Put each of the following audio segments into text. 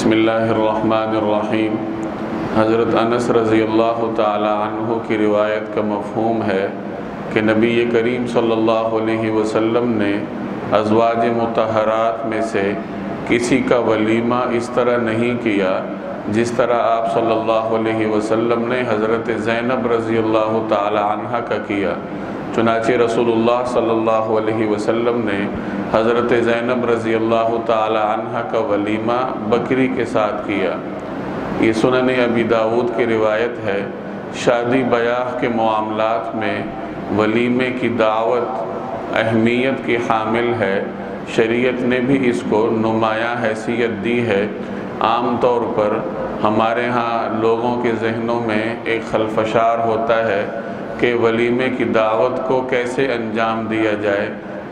بسم اللہ الرحمن الرحیم۔ حضرت انس رضی اللہ تعالی عنہ کی روایت کا مفہوم ہے کہ نبی کریم صلی اللہ علیہ وسلم نے ازواج مطہرات میں سے کسی کا ولیمہ اس طرح نہیں کیا جس طرح آپ صلی اللہ علیہ وسلم نے حضرت زینب رضی اللہ تعالی عنہ کا کیا۔ چنانچہ رسول اللہ صلی اللہ علیہ وسلم نے حضرت زینب رضی اللہ تعالی عنہ کا ولیمہ بکری کے ساتھ کیا۔ یہ سنن ابی داود کی روایت ہے۔ شادی بیاہ کے معاملات میں ولیمے کی دعوت اہمیت کی حامل ہے۔ شریعت نے بھی اس کو نمایاں حیثیت دی ہے۔ عام طور پر ہمارے ہاں لوگوں کے ذہنوں میں ایک خلفشار ہوتا ہے کہ ولیمے کی دعوت کو کیسے انجام دیا جائے،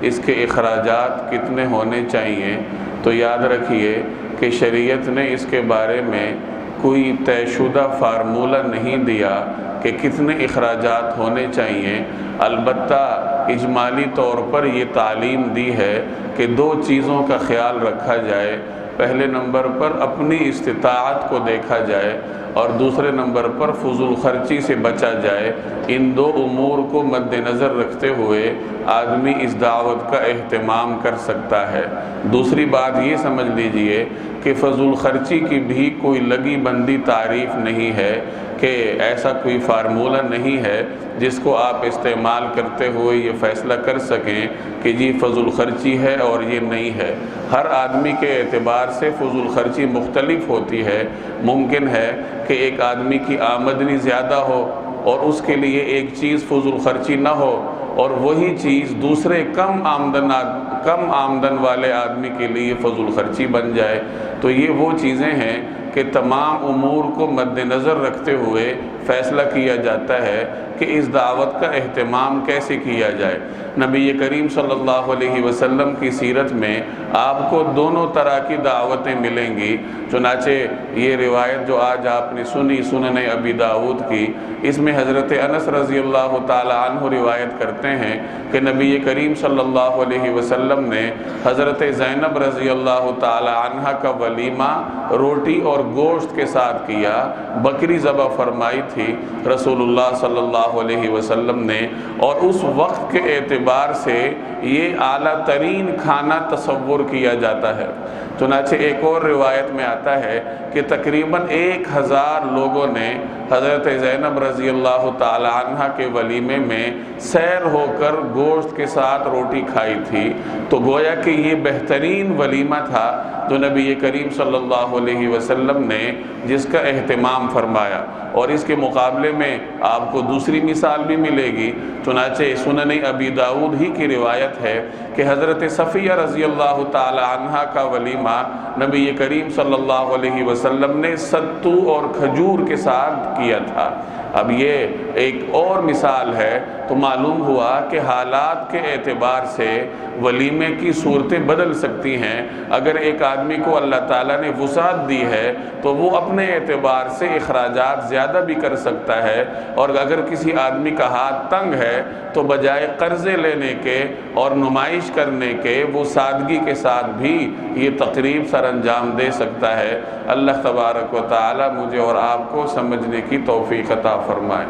اس کے اخراجات کتنے ہونے چاہیے۔ تو یاد رکھیے کہ شریعت نے اس کے بارے میں کوئی طے شدہ فارمولہ نہیں دیا کہ کتنے اخراجات ہونے چاہیے، البتہ اجمالی طور پر یہ تعلیم دی ہے کہ دو چیزوں کا خیال رکھا جائے۔ پہلے نمبر پر اپنی استطاعت کو دیکھا جائے اور دوسرے نمبر پر فضول خرچی سے بچا جائے۔ ان دو امور کو مد نظر رکھتے ہوئے آدمی اس دعوت کا اہتمام کر سکتا ہے۔ دوسری بات یہ سمجھ لیجئے کہ فضول خرچی کی بھی کوئی لگی بندی تعریف نہیں ہے، کہ ایسا کوئی فارمولہ نہیں ہے جس کو آپ استعمال کرتے ہوئے یہ فیصلہ کر سکیں کہ جی فضول خرچی ہے اور یہ نہیں ہے۔ ہر آدمی کے اعتبار سے فضول خرچی مختلف ہوتی ہے۔ ممکن ہے کہ ایک آدمی کی آمدنی زیادہ ہو اور اس کے لیے ایک چیز فضول خرچی نہ ہو، اور وہی چیز دوسرے کم آمدن والے آدمی کے لیے فضول خرچی بن جائے۔ تو یہ وہ چیزیں ہیں کہ تمام امور کو مد نظر رکھتے ہوئے فیصلہ کیا جاتا ہے کہ اس دعوت کا اہتمام کیسے کیا جائے۔ نبی کریم صلی اللہ علیہ وسلم کی سیرت میں آپ کو دونوں طرح کی دعوتیں ملیں گی۔ چنانچہ یہ روایت جو آج آپ نے سنی سنن ابی داود کی، اس میں حضرت انس رضی اللہ تعالی عنہ روایت کرتے ہیں کہ نبی کریم صلی اللہ علیہ وسلم نے حضرت زینب رضی اللہ تعالی عنہ کا ولیمہ روٹی اور گوشت کے ساتھ کیا۔ بکری ذبح فرمائی تھی رسول اللہ صلی اللہ علیہ وسلم نے، اور اس وقت کے اعتبار سے یہ اعلیٰ ترین کھانا تصور کیا جاتا ہے۔ چنانچہ ایک اور روایت میں آتا ہے کہ تقریباً 1000 لوگوں نے حضرت زینب رضی اللہ تعالی عنہ کے ولیمے میں سیر ہو کر گوشت کے ساتھ روٹی کھائی تھی۔ تو گویا کہ یہ بہترین ولیمہ تھا جو نبی کریم صلی اللہ علیہ وسلم نے جس کا اہتمام فرمایا۔ اور اس کے مقابلے میں آپ کو دوسری مثال بھی ملے گی۔ چنانچہ سنن ابی داود ہی کی روایت ہے کہ حضرت صفیہ رضی اللہ تعالی عنہ کا ولیمہ نبی کریم صلی اللہ علیہ وسلم نے ستو اور کھجور کے ساتھ کیا تھا۔ اب یہ ایک اور مثال ہے، تو معلوم ہوا کہ حالات کے اعتبار سے ولیمے کی صورتیں بدل سکتی ہیں۔ اگر ایک آدمی کو اللہ تعالیٰ نے وسعت دی ہے تو وہ اپنے اعتبار سے اخراجات زیادہ بھی کر سکتا ہے، اور اگر کسی آدمی کا ہاتھ تنگ ہے تو بجائے قرضے لینے کے اور نمائش کرنے کے وہ سادگی کے ساتھ بھی یہ تقریب سر انجام دے سکتا ہے۔ اللہ تبارک و تعالی مجھے اور آپ کو سمجھنے کی توفیق عطا فرمائے۔